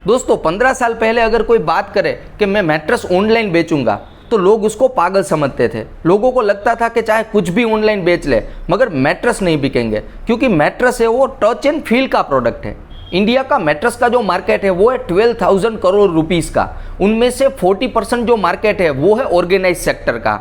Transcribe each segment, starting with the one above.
दोस्तों 15 साल पहले अगर कोई बात करे कि मैं मैट्रेस ऑनलाइन बेचूंगा तो लोग उसको पागल समझते थे। लोगों को लगता था कि चाहे कुछ भी ऑनलाइन बेच ले मगर मैट्रेस नहीं बिकेंगे, क्योंकि मैट्रेस है वो टच एंड फील का प्रोडक्ट है। इंडिया का मैट्रेस का जो मार्केट है वो है 12,000 करोड़ रुपीस का। उनमें से 40% जो मार्केट है वो है ऑर्गेनाइज सेक्टर का,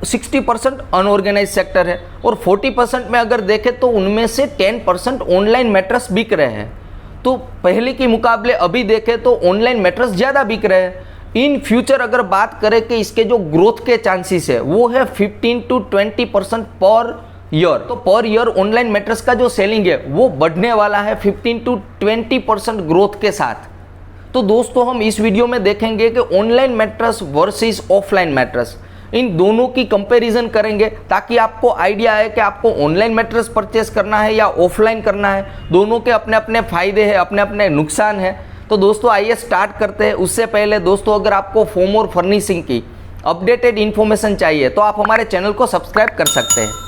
60% अनऑर्गेनाइज सेक्टर है, और 40% में अगर देखें तो उनमें से 10% ऑनलाइन मैट्रेस बिक रहे हैं। तो पहले के मुकाबले अभी देखें तो ऑनलाइन मैट्रेस ज़्यादा बिक रहे हैं। इन फ्यूचर अगर बात करें कि इसके जो ग्रोथ के चांसेस है वो है 15 to 20% पर ईयर। तो पर ईयर ऑनलाइन मैट्रेस का जो सेलिंग है वो बढ़ने वाला है 15 to 20% ग्रोथ के साथ। तो दोस्तों हम इस वीडियो में देखेंगे कि online mattress versus offline mattress, इन दोनों की कंपैरिजन करेंगे ताकि आपको आइडिया आए कि आपको ऑनलाइन मैट्रेस परचेस करना है या ऑफलाइन करना है। दोनों के अपने अपने फ़ायदे हैं, अपने अपने नुकसान हैं। तो दोस्तों आइए स्टार्ट करते हैं। उससे पहले दोस्तों अगर आपको फोम और फर्निशिंग की अपडेटेड इन्फॉर्मेशन चाहिए तो आप हमारे चैनल को सब्सक्राइब कर सकते हैं।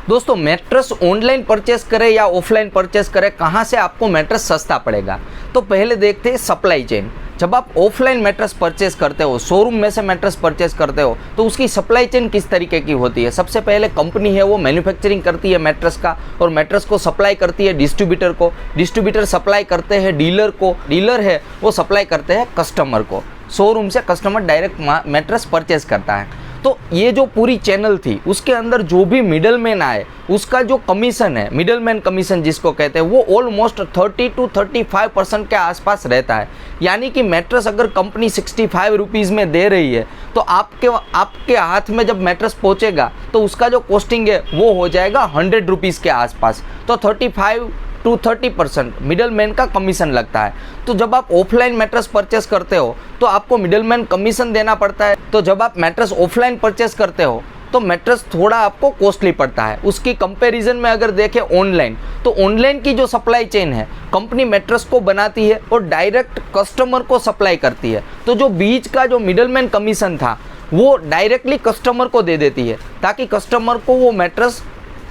दोस्तों मैट्रेस ऑनलाइन परचेस करें या ऑफलाइन परचेस करें, कहाँ से आपको मैट्रेस सस्ता पड़ेगा। तो पहले देखते हैं सप्लाई चेन। जब आप ऑफलाइन मैट्रेस परचेस करते हो, शोरूम में से मैट्रेस परचेस करते हो, तो उसकी सप्लाई चेन किस तरीके की होती है। सबसे पहले कंपनी है वो मैन्युफैक्चरिंग करती है मैट्रेस का, और मैट्रेस को सप्लाई करती है डिस्ट्रीब्यूटर को, डिस्ट्रीब्यूटर सप्लाई करते हैं डीलर को, डीलर है वो सप्लाई करते हैं कस्टमर को। शोरूम से कस्टमर डायरेक्ट मैट्रेस परचेस करता है। तो ये जो पूरी चैनल थी उसके अंदर जो भी मिडलमैन आए उसका जो कमीशन है, मिडलमैन कमीशन जिसको कहते हैं, वो ऑलमोस्ट 30 to 35% के आसपास रहता है। यानी कि मैट्रेस अगर कंपनी 65 रुपीज़ में दे रही है तो आपके हाथ में जब मैट्रेस पहुंचेगा तो उसका जो कॉस्टिंग है वो हो जाएगा 100 रुपीज़ के आसपास। तो 35 to 30% मिडलमैन का कमीशन लगता है। तो जब आप ऑफलाइन मैट्रेस परचेस करते हो तो आपको मिडलमैन कमीशन देना पड़ता है। तो जब आप मैट्रेस ऑफलाइन परचेस करते हो तो मैट्रेस थोड़ा आपको कॉस्टली पड़ता है। उसकी कंपैरिजन में अगर देखें ऑनलाइन, तो ऑनलाइन की जो सप्लाई चेन है, कंपनी मैट्रेस को बनाती है और डायरेक्ट कस्टमर को सप्लाई करती है। तो जो बीच का जो मिडलमैन कमीशन था वो डायरेक्टली कस्टमर को दे देती है ताकि कस्टमर को वो मैट्रेस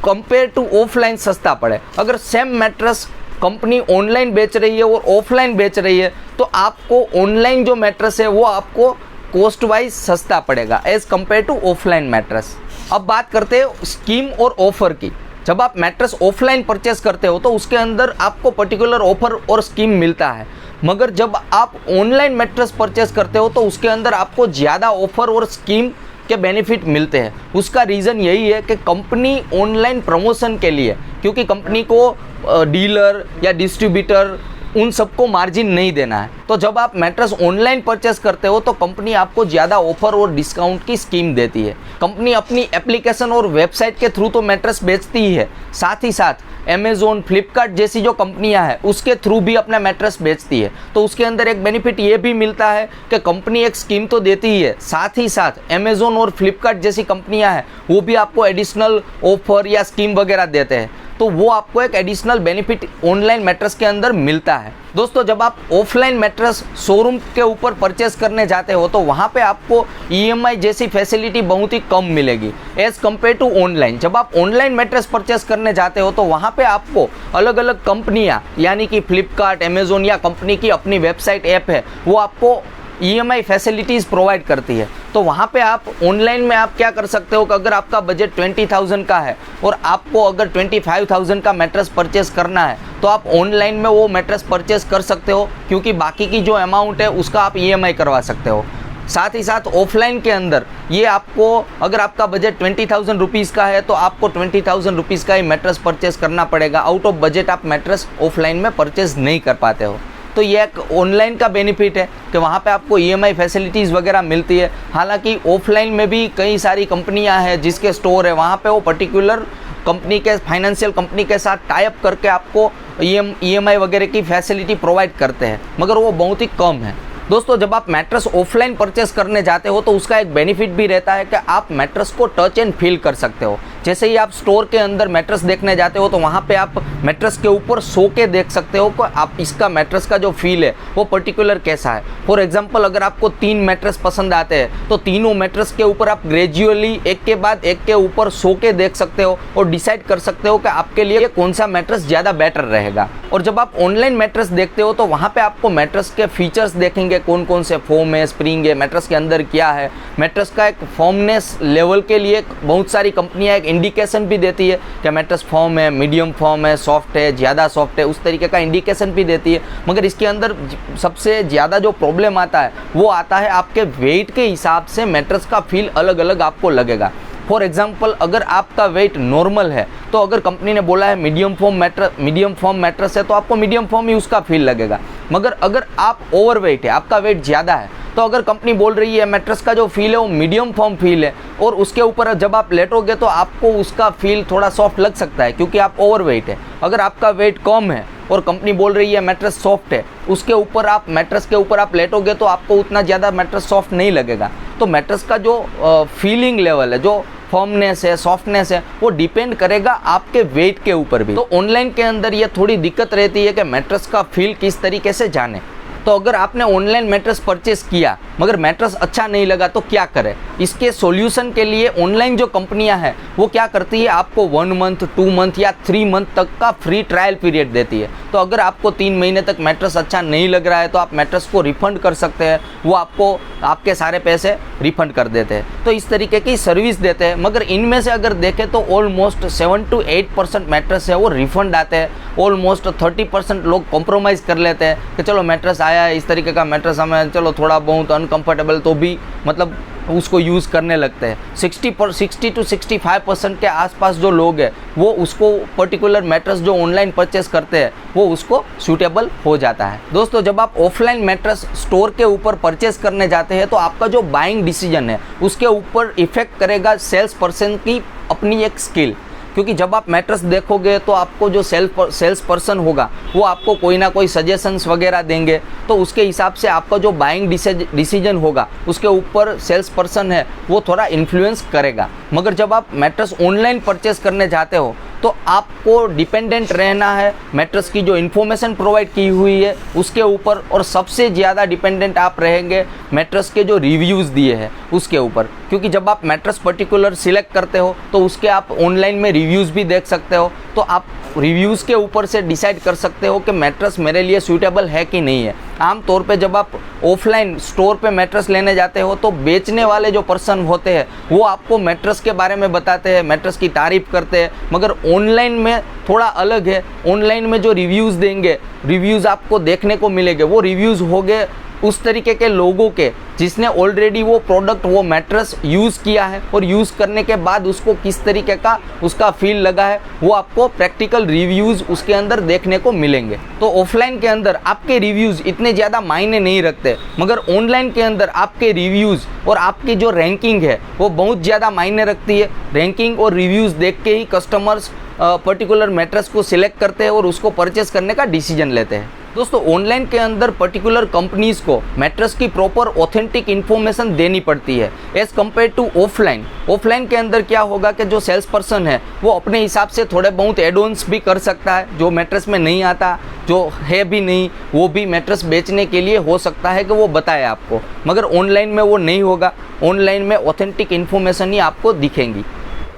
कंपेयर टू ऑफलाइन सस्ता पड़े। अगर सेम मैट्रेस कंपनी ऑनलाइन बेच रही है और ऑफलाइन बेच रही है तो आपको ऑनलाइन जो मैट्रेस है वो आपको कॉस्ट वाइज सस्ता पड़ेगा as compare to offline mattress. अब बात करते हैं स्कीम और ऑफर की। जब आप मैट्रेस ऑफलाइन परचेस करते हो तो उसके अंदर आपको पर्टिकुलर ऑफर और स्कीम मिलता है, मगर जब आप ऑनलाइन मैट्रेस परचेस करते हो तो उसके अंदर आपको ज़्यादा ऑफर और स्कीम के बेनिफिट मिलते हैं। उसका रीज़न यही है कि कंपनी ऑनलाइन प्रमोशन के लिए, क्योंकि कंपनी को डीलर या डिस्ट्रीब्यूटर उन सबको मार्जिन नहीं देना है, तो जब आप मैट्रेस ऑनलाइन परचेस करते हो तो कंपनी आपको ज़्यादा ऑफर और डिस्काउंट की स्कीम देती है। कंपनी अपनी एप्लीकेशन और वेबसाइट के थ्रू तो मैट्रेस बेचती ही है, साथ ही साथ अमेज़ॉन, फ्लिपकार्ट जैसी जो कंपनियां हैं उसके थ्रू भी अपना मैट्रेस बेचती है। तो उसके अंदर एक बेनिफिट ये भी मिलता है कि कंपनी एक स्कीम तो देती ही है, साथ ही साथ अमेज़ॉन और फ्लिपकार्ट जैसी कंपनियां हैं वो भी आपको एडिशनल ऑफर या स्कीम वगैरह देते हैं। तो वो आपको एक एडिशनल बेनिफिट ऑनलाइन मैट्रेस के अंदर मिलता है। दोस्तों जब आप ऑफलाइन मैट्रेस शोरूम के ऊपर परचेस करने जाते हो तो वहाँ पे आपको EMI जैसी फैसिलिटी बहुत ही कम मिलेगी एज कम्पेयर टू ऑनलाइन। जब आप ऑनलाइन मैट्रेस परचेस करने जाते हो तो वहाँ पे आपको अलग अलग कंपनियाँ यानी कि फ्लिपकार्ट, अमेज़ॉन या कंपनी की अपनी वेबसाइट ऐप है वो आपको EMI फैसिलिटीज़ प्रोवाइड करती है। तो वहाँ पे आप ऑनलाइन में आप क्या कर सकते हो कि अगर आपका बजट 20,000 का है और आपको अगर 25,000 का मैट्रेस परचेस करना है तो आप ऑनलाइन में वो मैट्रेस परचेस कर सकते हो, क्योंकि बाकी की जो अमाउंट है उसका आप EMI करवा सकते हो। साथ ही साथ ऑफलाइन के अंदर ये आपको अगर आपका बजट 20,000 रुपीज़ का है तो आपको 20,000 रुपीज़ का ही मैट्रेस परचेस करना पड़ेगा। आउट ऑफ बजट आप मैट्रेस ऑफलाइन में परचेस नहीं कर पाते हो। तो ये एक ऑनलाइन का बेनिफिट है कि वहाँ पे आपको EMI फैसिलिटीज़ वगैरह मिलती है। हालांकि ऑफलाइन में भी कई सारी कंपनियाँ हैं जिसके स्टोर है, वहाँ पे वो पर्टिकुलर कंपनी के फाइनेंशियल कंपनी के साथ टाई अप करके आपको EMI वगैरह की फैसिलिटी प्रोवाइड करते हैं, मगर वो बहुत ही कम है। दोस्तों जब आप मैट्रेस ऑफलाइन परचेस करने जाते हो तो उसका एक बेनिफिट भी रहता है कि आप मैट्रेस को टच एंड फील कर सकते हो। जैसे ही आप स्टोर के अंदर मैट्रेस देखने जाते हो तो वहाँ पे आप मैट्रेस के ऊपर सो के देख सकते हो कि आप इसका मैट्रेस का जो फील है वो पर्टिकुलर कैसा है। फॉर एग्जांपल अगर आपको 3 मैट्रेस पसंद आते हैं तो तीनों मैट्रेस के ऊपर आप ग्रेजुअली एक के बाद एक के ऊपर सो के देख सकते हो और डिसाइड कर सकते हो कि आपके लिए कौन सा मैट्रेस ज़्यादा बेटर रहेगा। और जब आप ऑनलाइन मैट्रेस देखते हो तो वहाँ पे आपको मैट्रेस के फीचर्स देखेंगे, कौन कौन से फोम है, स्प्रिंग है, मैट्रेस के अंदर क्या है। मैट्रेस का एक फॉर्मनेस लेवल के लिए बहुत सारी कंपनियाँ एक इंडिकेशन भी देती है कि मैट्रेस फॉर्म है, मीडियम फॉर्म है, सॉफ्ट है, ज़्यादा सॉफ्ट है, उस तरीके का इंडिकेशन भी देती है। मगर इसके अंदर सबसे ज़्यादा जो प्रॉब्लम आता है वो आता है आपके वेट के हिसाब से मैट्रेस का फील अलग अलग आपको लगेगा। फॉर एग्जाम्पल अगर आपका वेट नॉर्मल है तो अगर कंपनी ने बोला है मीडियम फॉर्म मैट्रेस है तो आपको मीडियम फॉर्म ही उसका फील लगेगा। मगर अगर आप ओवरवेट है, आपका वेट ज़्यादा है, तो अगर कंपनी बोल रही है मैट्रेस का जो फील है वो मीडियम फॉर्म फील है और उसके ऊपर जब आप लेटोगे तो आपको उसका फील थोड़ा सॉफ्ट लग सकता है क्योंकि आप ओवरवेट है। अगर आपका वेट कम है और कंपनी बोल रही है मैट्रेस सॉफ्ट है, उसके ऊपर आप मैट्रेस के ऊपर आप लेटोगे तो आपको उतना ज़्यादा मैट्रेस सॉफ्ट नहीं लगेगा। तो मैट्रेस का जो फीलिंग लेवल है, जो फॉर्मनेस है, सॉफ्टनेस है, वो डिपेंड करेगा आपके वेट के ऊपर भी। तो ऑनलाइन के अंदर ये थोड़ी दिक्कत रहती है कि मैट्रेस का फील किस तरीके से जाने। तो अगर आपने ऑनलाइन मैट्रेस परचेस किया मगर मैट्रेस अच्छा नहीं लगा तो क्या करें? इसके सॉल्यूशन के लिए ऑनलाइन जो कंपनियां हैं वो क्या करती है, आपको 1 मंथ, 2 मंथ या 3 मंथ तक का फ्री ट्रायल पीरियड देती है। तो अगर आपको 3 महीने तक मैट्रेस अच्छा नहीं लग रहा है तो आप मैट्रेस को रिफंड कर सकते हैं, वो आपको आपके सारे पैसे रिफंड कर देते हैं। तो इस तरीके की सर्विस देते हैं। मगर इनमें से अगर देखें तो ऑलमोस्ट 7 to 8% मैट्रेस है वो रिफंड आते हैं। ऑलमोस्ट 30% लोग कॉम्प्रोमाइज़ कर लेते हैं कि चलो मैट्रेस आया है, इस तरीके का मैट्रेस हमें चलो थोड़ा बहुत अनकंफर्टेबल तो भी मतलब उसको यूज़ करने लगते हैं। 60 to 65% के आसपास जो लोग हैं वो उसको पर्टिकुलर मैट्रेस जो ऑनलाइन परचेस करते हैं वो उसको सूटेबल हो जाता है। दोस्तों जब आप ऑफलाइन मैट्रेस स्टोर के ऊपर परचेस करने जाते हैं तो आपका जो बाइंग डिसीजन है उसके ऊपर इफ़ेक्ट करेगा सेल्स पर्सन की अपनी एक स्किल। क्योंकि जब आप मैट्रेस देखोगे तो आपको जो सेल्स पर्सन होगा वो आपको कोई ना कोई सजेशंस वगैरह देंगे, तो उसके हिसाब से आपका जो बाइंग डिसीजन होगा उसके ऊपर सेल्स पर्सन है वो थोड़ा इन्फ्लुएंस करेगा। मगर जब आप मैट्रेस ऑनलाइन परचेस करने जाते हो तो आपको डिपेंडेंट रहना है मैट्रेस की जो इन्फॉर्मेशन प्रोवाइड की हुई है उसके ऊपर, और सबसे ज़्यादा डिपेंडेंट आप रहेंगे मैट्रेस के जो रिव्यूज़ दिए हैं उसके ऊपर। क्योंकि जब आप मैट्रेस पर्टिकुलर सिलेक्ट करते हो तो उसके आप ऑनलाइन में रिव्यूज़ भी देख सकते हो, तो आप रिव्यूज़ के ऊपर से डिसाइड कर सकते हो कि मैट्रेस मेरे लिए सूटेबल है कि नहीं है। आम तौर पे जब आप ऑफलाइन स्टोर पे मैट्रेस लेने जाते हो तो बेचने वाले जो पर्सन होते हैं वो आपको मैट्रेस के बारे में बताते हैं, मैट्रेस की तारीफ़ करते हैं। मगर ऑनलाइन में थोड़ा अलग है। ऑनलाइन में जो रिव्यूज़ देंगे, रिव्यूज़ आपको देखने को मिलेंगे, वो रिव्यूज़ होंगे उस तरीके के लोगों के जिसने ऑलरेडी वो प्रोडक्ट, वो मैट्रेस यूज़ किया है और यूज़ करने के बाद उसको किस तरीके का उसका फील लगा है वो आपको प्रैक्टिकल रिव्यूज़ उसके अंदर देखने को मिलेंगे। तो ऑफलाइन के अंदर आपके रिव्यूज़ इतने ज़्यादा मायने नहीं रखते, मगर ऑनलाइन के अंदर आपके रिव्यूज़ और आपकी जो रैंकिंग है वो बहुत ज़्यादा मायने रखती है। रैंकिंग और रिव्यूज़ देख के ही कस्टमर्स पर्टिकुलर मैट्रेस को सिलेक्ट करते हैं और उसको परचेस करने का डिसीजन लेते हैं। दोस्तों ऑनलाइन के अंदर पर्टिकुलर कंपनीज़ को मैट्रेस की प्रॉपर ऑथेंटिक इन्फॉर्मेशन देनी पड़ती है as compare to offline. Offline के अंदर क्या होगा कि जो सेल्स पर्सन है वो अपने हिसाब से थोड़े बहुत एड ऑन्स भी कर सकता है जो मैट्रेस में नहीं आता, जो है भी नहीं, वो भी मैट्रेस बेचने के लिए हो सकता है कि वो बताए आपको। मगर ऑनलाइन में वो नहीं होगा, ऑनलाइन में ऑथेंटिक इन्फॉर्मेशन ही आपको दिखेंगी।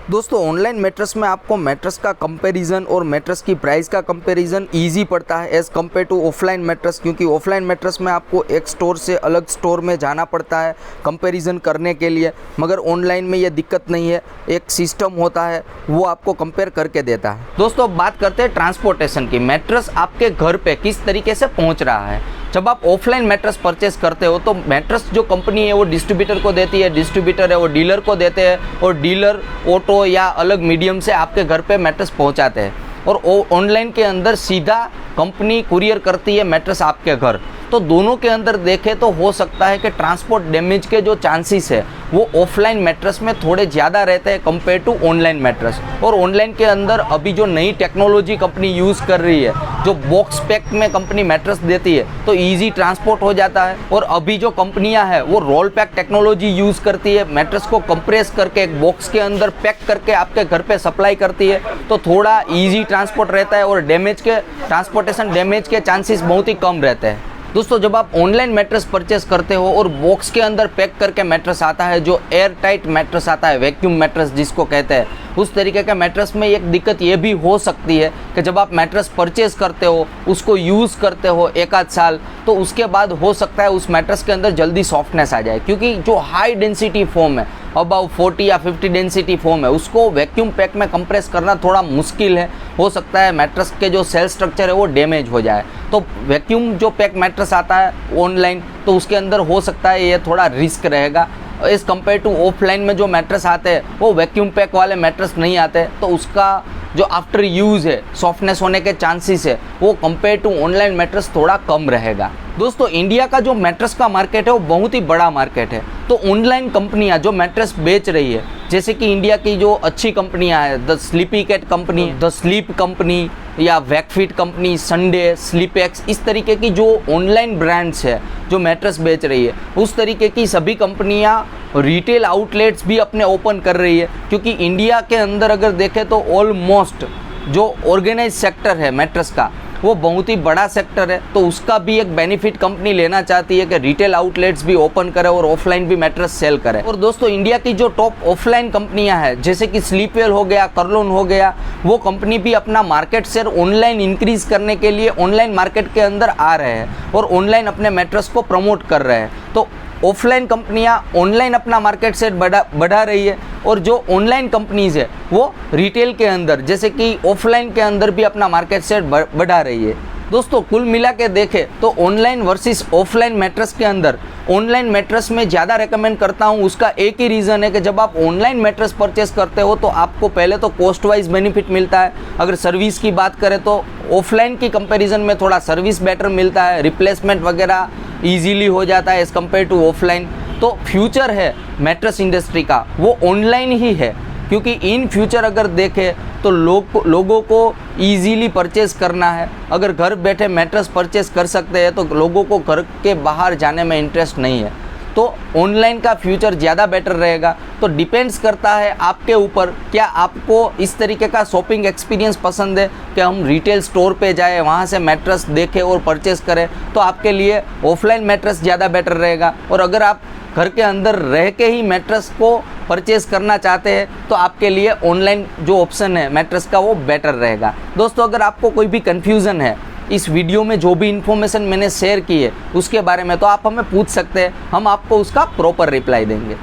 दोस्तों ऑनलाइन मैट्रेस में आपको मैट्रेस का कंपैरिजन और मैट्रेस की प्राइस का कंपैरिजन इजी पड़ता है as compare to offline mattress, क्योंकि ऑफलाइन मैट्रेस में आपको एक स्टोर से अलग स्टोर में जाना पड़ता है कंपैरिजन करने के लिए। मगर ऑनलाइन में ये दिक्कत नहीं है, एक सिस्टम होता है वो आपको कंपेयर करके देता है। दोस्तों अब बात करते हैं ट्रांसपोर्टेशन की। मैट्रेस आपके घर पे किस तरीके से पहुंच रहा है। जब आप ऑफलाइन मैट्रेस परचेस करते हो तो मैट्रेस जो कंपनी है वो डिस्ट्रीब्यूटर को देती है, डिस्ट्रीब्यूटर है वो डीलर को देते हैं और डीलर ऑटो या अलग मीडियम से आपके घर पे मैट्रेस पहुंचाते हैं। और ऑनलाइन के अंदर सीधा कंपनी कुरियर करती है मैट्रेस आपके घर। तो दोनों के अंदर देखें तो हो सकता है कि ट्रांसपोर्ट डैमेज के जो चांसेस है वो ऑफलाइन मैट्रेस में थोड़े ज़्यादा रहते हैं कंपेयर टू ऑनलाइन मैट्रेस। और ऑनलाइन के अंदर अभी जो नई टेक्नोलॉजी कंपनी यूज़ कर रही है, जो बॉक्स पैक में कंपनी मैट्रेस देती है, तो ईजी ट्रांसपोर्ट हो जाता है। और अभी जो कंपनियां हैं वो रोल पैक टेक्नोलॉजी यूज़ करती है, मैट्रेस को कंप्रेस करके एक बॉक्स के अंदर पैक करके आपके घर पे सप्लाई करती है, तो थोड़ा ईजी ट्रांसपोर्ट रहता है और ट्रांसपोर्टेशन डैमेज के चांसेस बहुत ही कम रहते हैं। दोस्तों, जब आप ऑनलाइन मैट्रेस परचेस करते हो और बॉक्स के अंदर पैक करके मैट्रेस आता है, जो एयर टाइट मैट्रेस आता है, वैक्यूम मैट्रेस जिसको कहते हैं, उस तरीके का मैट्रेस में एक दिक्कत ये भी हो सकती है कि जब आप मैट्रेस परचेस करते हो, उसको यूज़ करते हो एक आध साल, तो उसके बाद हो सकता है उस मैट्रेस के अंदर जल्दी सॉफ्टनेस आ जाए, क्योंकि जो हाई डेंसिटी फोम है, अबाउ 40 या 50 डेंसिटी फोम है, उसको वैक्यूम पैक में कंप्रेस करना थोड़ा मुश्किल है। हो सकता है मैट्रेस के जो सेल स्ट्रक्चर है वो डैमेज हो जाए। तो वैक्यूम जो पैक मैट्रेस आता है ऑनलाइन, तो उसके अंदर हो सकता है ये थोड़ा रिस्क रहेगा एज़ कम्पेयर टू ऑफलाइन में जो मैट्रेस आते हैं वो वैक्यूम पैक वाले मैट्रेस नहीं आते, तो उसका जो आफ्टर यूज़ है सॉफ्टनेस होने के चांसेस है वो कंपेयर टू ऑनलाइन मैट्रेस थोड़ा कम रहेगा। दोस्तों, इंडिया का जो मैट्रेस का मार्केट है वो बहुत ही बड़ा मार्केट है, तो ऑनलाइन कंपनियां जो मैट्रेस बेच रही है, जैसे कि इंडिया की जो अच्छी कंपनियां हैं, the sleepy cat company, the sleep company या वैकफिट कंपनी, संडे, स्लीपेक्स, इस तरीके की जो ऑनलाइन ब्रांड्स है जो मैट्रेस बेच रही है, उस तरीके की सभी कंपनियां रिटेल आउटलेट्स भी अपने ओपन कर रही है। क्योंकि इंडिया के अंदर अगर देखें तो ऑलमोस्ट जो ऑर्गेनाइज सेक्टर है मैट्रेस का वो बहुत ही बड़ा सेक्टर है, तो उसका भी एक बेनिफिट कंपनी लेना चाहती है कि रिटेल आउटलेट्स भी ओपन करे और ऑफलाइन भी मैट्रेस सेल करे। और दोस्तों, इंडिया की जो टॉप ऑफलाइन कंपनियां हैं, जैसे कि स्लीपवेल हो गया, कर्लोन हो गया, वो कंपनी भी अपना मार्केट शेयर ऑनलाइन इंक्रीज करने के लिए ऑनलाइन मार्केट के अंदर आ रहे हैं और ऑनलाइन अपने मैट्रेस को प्रमोट कर रहे हैं। तो ऑफलाइन कंपनियां ऑनलाइन अपना मार्केट शेयर बढ़ा रही है और जो ऑनलाइन कंपनीज है वो रिटेल के अंदर, जैसे कि ऑफलाइन के अंदर भी अपना मार्केट शेयर बढ़ा रही है। दोस्तों, कुल मिला के देखें तो ऑनलाइन वर्सेस ऑफलाइन मैट्रेस के अंदर ऑनलाइन मैट्रेस में ज़्यादा रेकमेंड करता हूँ। उसका एक ही रीज़न है कि जब आप ऑनलाइन मैट्रेस परचेस करते हो तो आपको पहले तो कॉस्ट वाइज बेनिफिट मिलता है। अगर सर्विस की बात करें तो ऑफलाइन की कंपैरिजन में थोड़ा सर्विस बेटर मिलता है, रिप्लेसमेंट वगैरह ईजीली हो जाता है एज़ कम्पेयर टू ऑफलाइन। तो फ्यूचर है मैट्रेस इंडस्ट्री का वो ऑनलाइन ही है, क्योंकि इन फ्यूचर अगर देखें तो लोगों को ईजीली परचेज़ करना है। अगर घर बैठे मैट्रेस परचेज़ कर सकते हैं तो लोगों को घर के बाहर जाने में इंटरेस्ट नहीं है, तो ऑनलाइन का फ्यूचर ज़्यादा बेटर रहेगा। तो डिपेंड्स करता है आपके ऊपर, क्या आपको इस तरीके का शॉपिंग एक्सपीरियंस पसंद है कि हम रिटेल स्टोर पे जाए, वहाँ से मैट्रेस देखें और परचेज़ करें, तो आपके लिए ऑफलाइन मैट्रेस ज़्यादा बेटर रहेगा। और अगर आप घर के अंदर रह के ही मैट्रेस को परचेज़ करना चाहते हैं तो आपके लिए ऑनलाइन जो ऑप्शन है मैट्रेस का वो बेटर रहेगा। दोस्तों, अगर आपको कोई भी कन्फ्यूज़न है इस वीडियो में जो भी इन्फॉर्मेशन मैंने शेयर की है उसके बारे में, तो आप हमें पूछ सकते हैं, हम आपको उसका प्रॉपर रिप्लाई देंगे।